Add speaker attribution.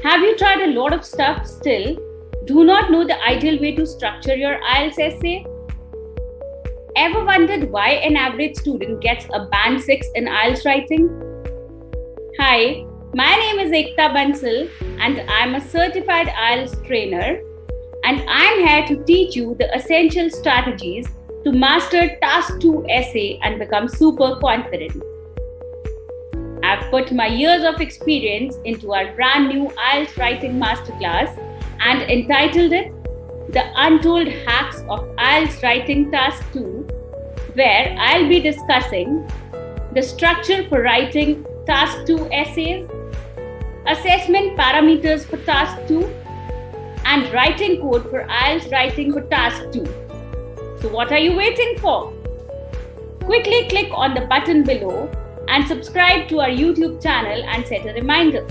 Speaker 1: Have you tried a lot of stuff still? Do not know the ideal way to structure your IELTS essay? Ever wondered why an average student gets a band 6 in IELTS writing? Hi, my name is Ekta Bansal and I'm a certified IELTS trainer, and I'm here to teach you the essential strategies to master Task 2 essay and become super confident. I've put my years of experience into our brand new IELTS Writing Masterclass and entitled it The Untold Hacks of IELTS Writing Task 2, where I'll be discussing the structure for writing Task 2 essays, assessment parameters for Task 2, and writing code for IELTS writing for Task 2. So what are you waiting for? Quickly click on the button below and subscribe to our YouTube channel and set a reminder.